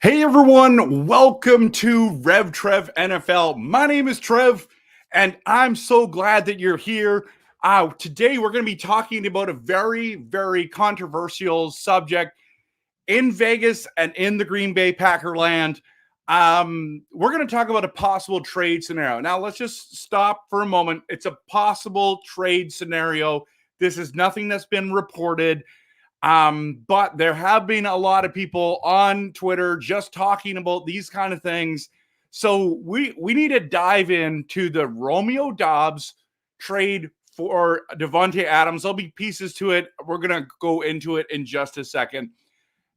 Hey everyone, welcome to Rev Trev NFL. My name is Trev, and I'm so glad that you're here. Today we're going to be talking about a very, very controversial subject in Vegas and in the Green Bay Packer land. We're going to talk about a possible trade scenario. Now, let's just stop for a moment. It's a possible trade scenario. This is nothing that's been reported. But there have been a lot of people on Twitter just talking about these kind of things. So we need to dive into the Romeo Doubs trade for Davante Adams. There'll be pieces to it. We're going to go into it in just a second.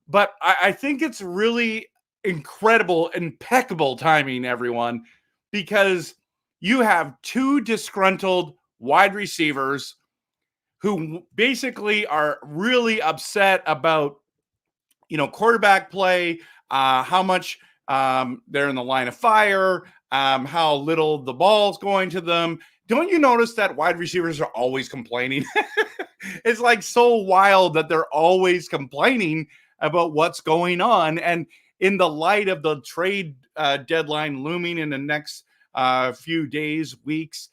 But I think it's really incredible, impeccable timing, everyone, because you have two disgruntled wide receivers who basically are really upset about, quarterback play, how much they're in the line of fire, how little the ball's going to them. Don't you notice that wide receivers are always complaining? It's like so wild that they're always complaining about what's going on. And in the light of the trade deadline looming in the next few days, weeks,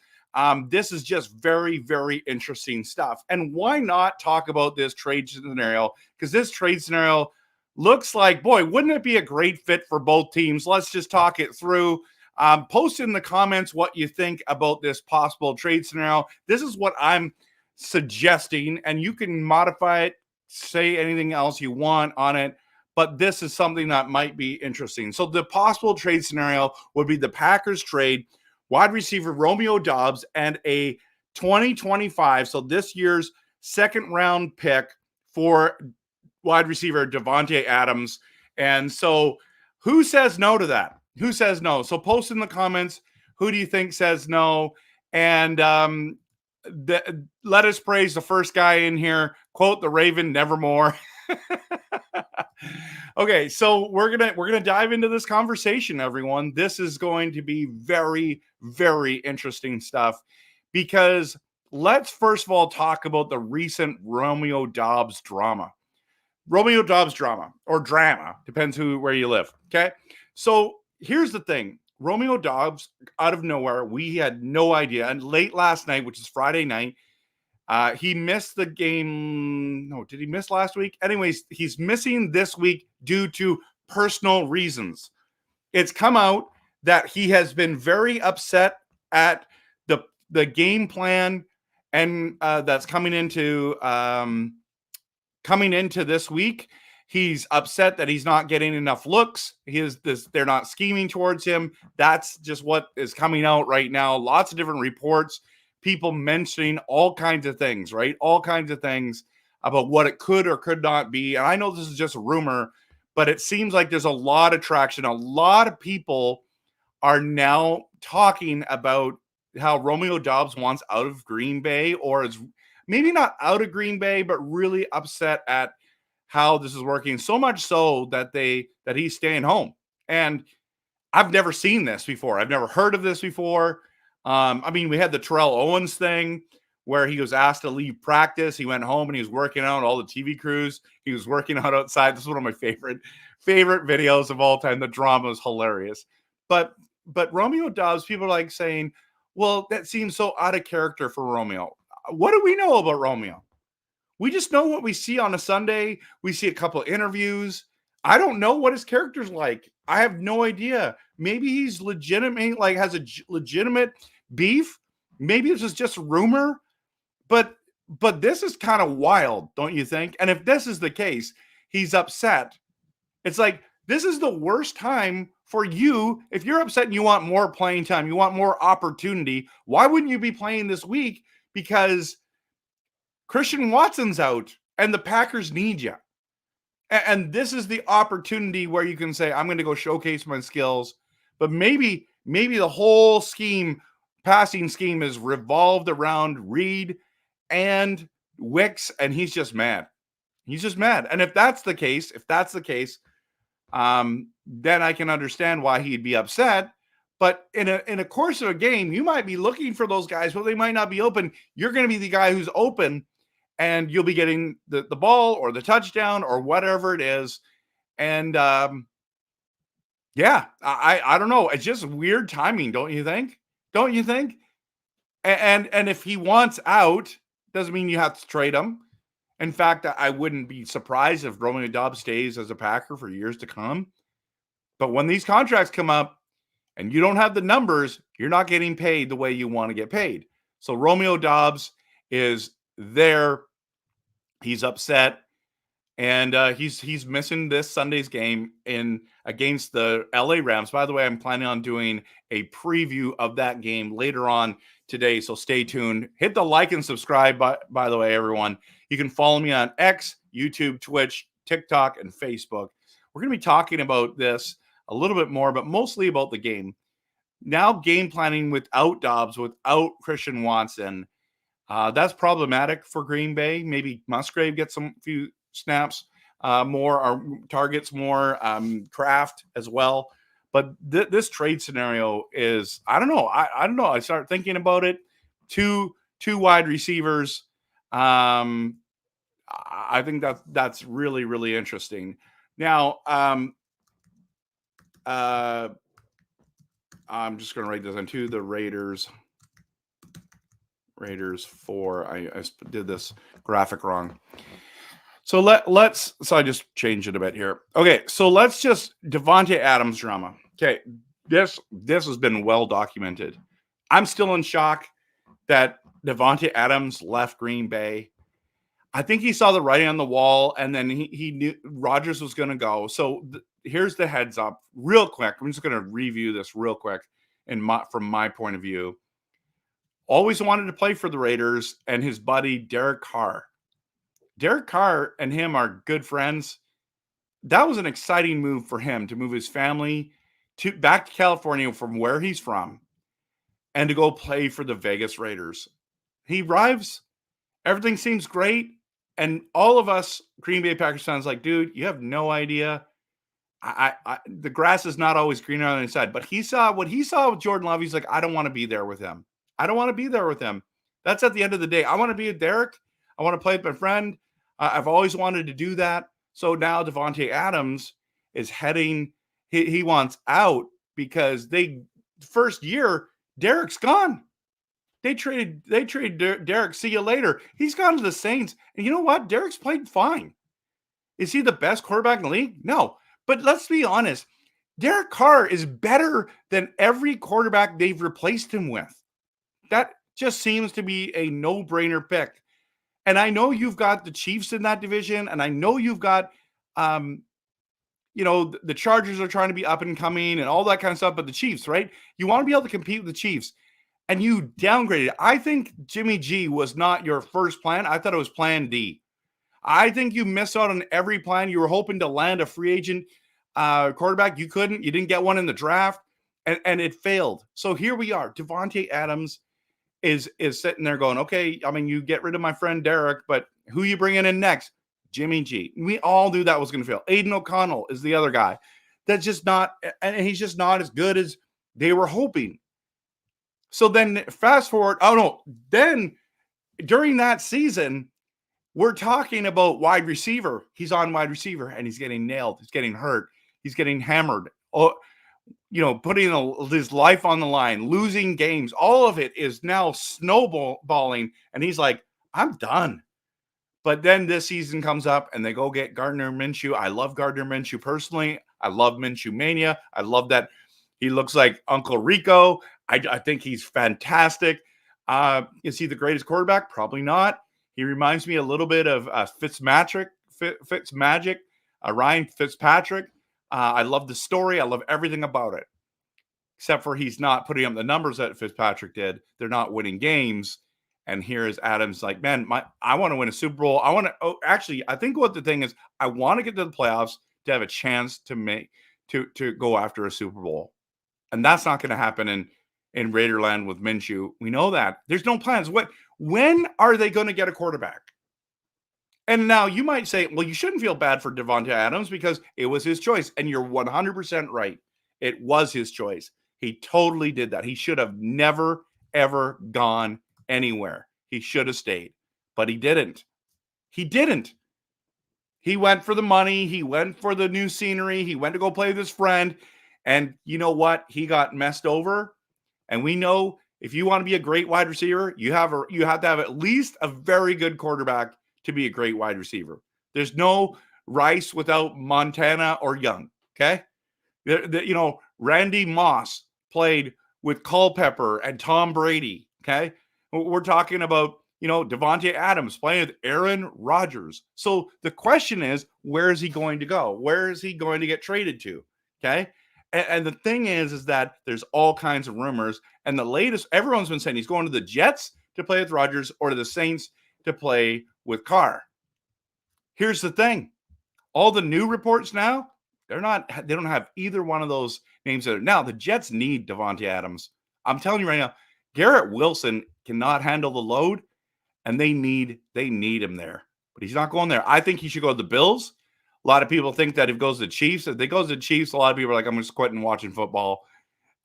this is just very, very interesting stuff. And why not talk about this trade scenario? Because this trade scenario looks like, boy, wouldn't it be a great fit for both teams? Let's just talk it through. Post in the comments what you think about this possible trade scenario. This is what I'm suggesting, and you can modify it, say anything else you want on it. But this is something that might be interesting. So the possible trade scenario would be the Packers trade wide receiver Romeo Doubs and a 2025, so this year's second round pick for wide receiver Davante Adams. And so who says no to that? Who says no? So post in the comments, who do you think says no? And let us praise the first guy in here. Quote the Raven, nevermore. Okay, so we're gonna dive into this conversation, everyone. This is going to be very, very interesting stuff, because let's first of all talk about the recent Romeo Doubs drama. Romeo Doubs drama, or drama, depends where you live. Okay, so here's the thing: Romeo Doubs, out of nowhere, we had no idea, and late last night, which is Friday night. He missed the game. No, did he miss last week? Anyways, he's missing this week due to personal reasons. It's come out that he has been very upset at the game plan, and that's coming into this week. He's upset that he's not getting enough looks. They're not scheming towards him. That's just what is coming out right now. Lots of different reports. People mentioning all kinds of things, right? All kinds of things about what it could or could not be. And I know this is just a rumor, but it seems like there's a lot of traction. A lot of people are now talking about how Romeo Doubs wants out of Green Bay, or is maybe not out of Green Bay, but really upset at how this is working. So much so that he's staying home. And I've never seen this before. I've never heard of this before. We had the Terrell Owens thing where he was asked to leave practice. He went home and he was working out. All the TV crews, he was working out outside. This is one of my favorite videos of all time. The drama is hilarious. But Romeo Doubs, people are like saying, well, that seems so out of character for Romeo. What do we know about Romeo? We just know what we see on a Sunday. We see a couple of interviews. I don't know what his character's like. I have no idea. Maybe he's legitimate, like has a legitimate beef. Maybe this is just a rumor. But But this is kind of wild, don't you think? And if this is the case, he's upset. It's like, this is the worst time for you. If you're upset and you want more playing time, you want more opportunity, why wouldn't you be playing this week? Because Christian Watson's out and the Packers need you. And this is the opportunity where you can say, I'm going to go showcase my skills. But maybe the whole passing scheme is revolved around Reed and Wicks, and he's just mad. He's just mad. And if that's the case, then I can understand why he'd be upset. But in a course of a game, you might be looking for those guys, but they might not be open. You're going to be the guy who's open, and you'll be getting the ball or the touchdown or whatever it is. And yeah, I don't know. It's just weird timing, don't you think? Don't you think? And if he wants out, doesn't mean you have to trade him. In fact, I wouldn't be surprised if Romeo Doubs stays as a Packer for years to come. But when these contracts come up and you don't have the numbers, you're not getting paid the way you want to get paid. So Romeo Doubs is there. He's upset. And he's missing this Sunday's game against the LA Rams. By the way, I'm planning on doing a preview of that game later on today, so stay tuned. Hit the like and subscribe, by the way, everyone. You can follow me on X, YouTube, Twitch, TikTok, and Facebook. We're going to be talking about this a little bit more, but mostly about the game. Now game planning without Doubs, without Christian Watson. That's problematic for Green Bay. Maybe Musgrave gets few snaps more, or targets more, Kraft as well. But this trade scenario is, I don't know. I don't know. I start thinking about it. Two wide receivers. I think that's really, really interesting. Now, I'm just going to write this on to the Raiders 4. I did this graphic wrong. So let's I just changed it a bit here. Okay, so let's just Davante Adams drama. Okay, this has been well documented. I'm still in shock that Davante Adams left Green Bay. I think he saw the writing on the wall, and then he knew Rodgers was going to go. So here's the heads up, real quick. I'm just going to review this real quick, from my point of view. Always wanted to play for the Raiders, and his buddy Derek Carr. Derek Carr and him are good friends. That was an exciting move for him to move his family back to California from where he's from and to go play for the Vegas Raiders. He arrives. Everything seems great. And all of us Green Bay Packers fans like, dude, you have no idea. The grass is not always greener on the other side. But what he saw with Jordan Love. He's like, I don't want to be there with him. I don't want to be there with him. That's at the end of the day. I want to be with Derek. I want to play with my friend. I've always wanted to do that. So now Davante Adams is heading. He wants out because first year Derek's gone. They traded Derek. See you later. He's gone to the Saints, and you know what? Derek's played fine. Is he the best quarterback in the league? No. But let's be honest. Derek Carr is better than every quarterback they've replaced him with. That just seems to be a no-brainer pick. And I know you've got the Chiefs in that division, and I know you've got, the Chargers are trying to be up and coming and all that kind of stuff, but the Chiefs, right? You want to be able to compete with the Chiefs, and you downgraded. I think Jimmy G was not your first plan. I thought it was plan D. I think you missed out on every plan. You were hoping to land a free agent quarterback. You couldn't. You didn't get one in the draft, and it failed. So here we are. Davante Adams is sitting there going, okay, I mean, you get rid of my friend Derek, but who you bringing in next? Jimmy G. We all knew that was going to fail. Aiden O'Connell is the other guy. That's just not, and he's just not as good as they were hoping. So then fast forward, then during that season, we're talking about wide receiver. He's on wide receiver, and he's getting nailed. He's getting hurt. He's getting hammered. Putting his life on the line, losing games, all of it is now snowballing. And he's like, I'm done. But then this season comes up and they go get Gardner Minshew. I love Gardner Minshew personally. I love Minshew Mania. I love that he looks like Uncle Rico. I think he's fantastic. Is he the greatest quarterback? Probably not. He reminds me a little bit of Fitzmagic, Ryan Fitzpatrick. I love the story. I love everything about it, except for he's not putting up the numbers that Fitzpatrick did. They're not winning games. And here is Adams like, man, I want to win a Super Bowl. I want to. Actually, I think what the thing is, I want to get to the playoffs to have a chance to go after a Super Bowl, and that's not going to happen in Raiderland with Minshew. We know that there's no plans. When are they going to get a quarterback? And now you might say, well, you shouldn't feel bad for Davante Adams because it was his choice, and you're 100% right. It was his choice. He totally did that. He should have never ever gone anywhere. He should have stayed, but he didn't. He didn't. He went for the money. He went for the new scenery. He went to go play with his friend. And you know what? He got messed over. And we know if you want to be a great wide receiver, you have to have at least a very good quarterback to be a great wide receiver. There's no Rice without Montana or Young. Okay. Randy Moss played with Culpepper and Tom Brady. Okay. We're talking about, Davante Adams playing with Aaron Rodgers. So the question is, where is he going to go? Where is he going to get traded to? Okay. And the thing is that there's all kinds of rumors. And the latest, everyone's been saying he's going to the Jets to play with Rodgers or to the Saints to play with Carr. Here's the thing. All the new reports now, they don't have either one of those names there. Now, the Jets need Davante Adams. I'm telling you right now, Garrett Wilson cannot handle the load, and they need him there. But he's not going there. I think he should go to the Bills. A lot of people think that if he goes to the Chiefs, if they go to the Chiefs, a lot of people are like, I'm just quitting watching football.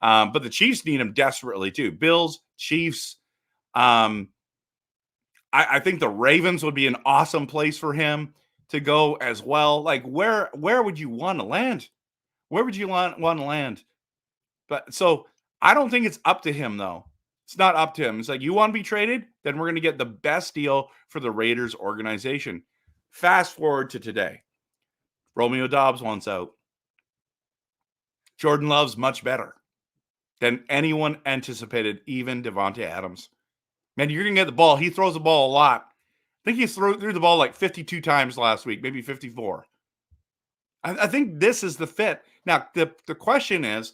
But the Chiefs need him desperately too. Bills, Chiefs. I think the Ravens would be an awesome place for him to go as well. Like where would you want to land? Where would you want to land? But so I don't think it's up to him though. It's not up to him. It's like, you want to be traded? Then we're going to get the best deal for the Raiders organization. Fast forward to today. Romeo Doubs wants out. Jordan Love's much better than anyone anticipated, even Davante Adams. Man, you're going to get the ball. He throws the ball a lot. I think he threw the ball like 52 times last week, maybe 54. I think this is the fit. Now, the question is,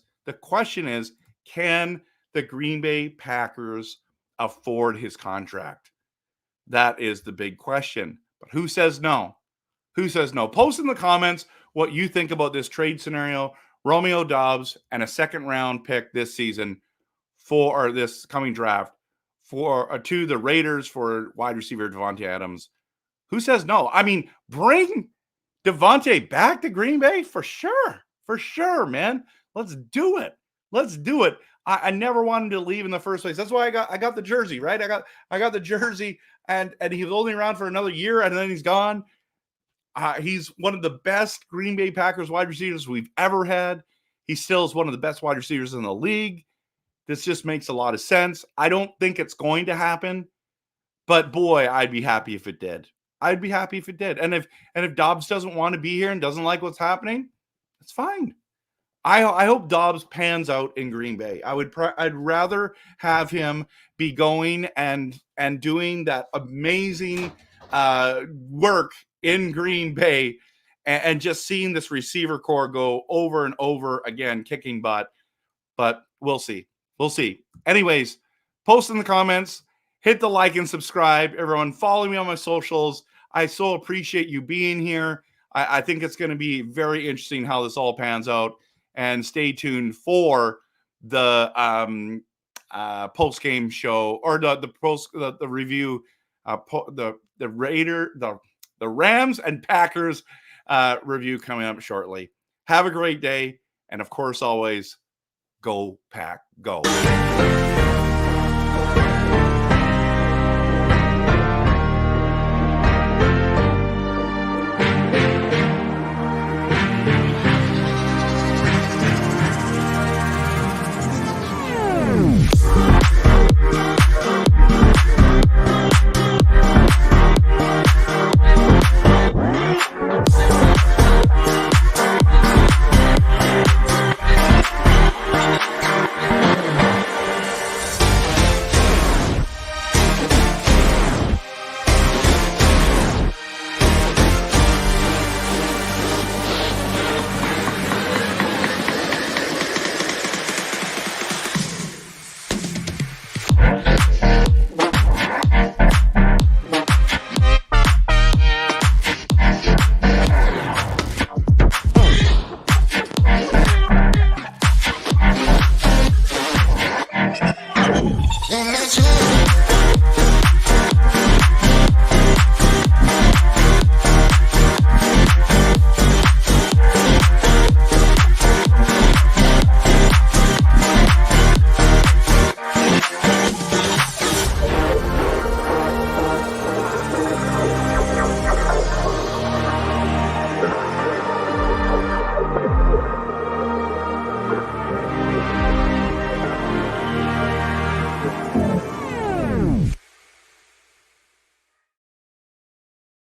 can the Green Bay Packers afford his contract? That is the big question. But who says no? Who says no? Post in the comments what you think about this trade scenario. Romeo Doubs and a second-round pick this season or this coming draft to the Raiders for wide receiver Davante Adams. Who says no? I mean, bring Davante back to Green Bay for sure. For sure, man. Let's do it. Let's do it. I never wanted to leave in the first place. That's why I got the jersey, right? I got the jersey, and he was only around for another year, and then he's gone. He's one of the best Green Bay Packers wide receivers we've ever had. He still is one of the best wide receivers in the league. This just makes a lot of sense. I don't think it's going to happen, but boy, I'd be happy if it did. I'd be happy if it did. And if Doubs doesn't want to be here and doesn't like what's happening, it's fine. I hope Doubs pans out in Green Bay. I'd rather have him be going and doing that amazing work in Green Bay and just seeing this receiver core go over and over again, kicking butt. But we'll see. We'll see. Anyways, post in the comments, hit the like and subscribe. Everyone, follow me on my socials. I so appreciate you being here. I think it's going to be very interesting how this all pans out. And stay tuned for the post-game show or the review, the Rams and Packers review coming up shortly. Have a great day, and of course, always go Pack, go.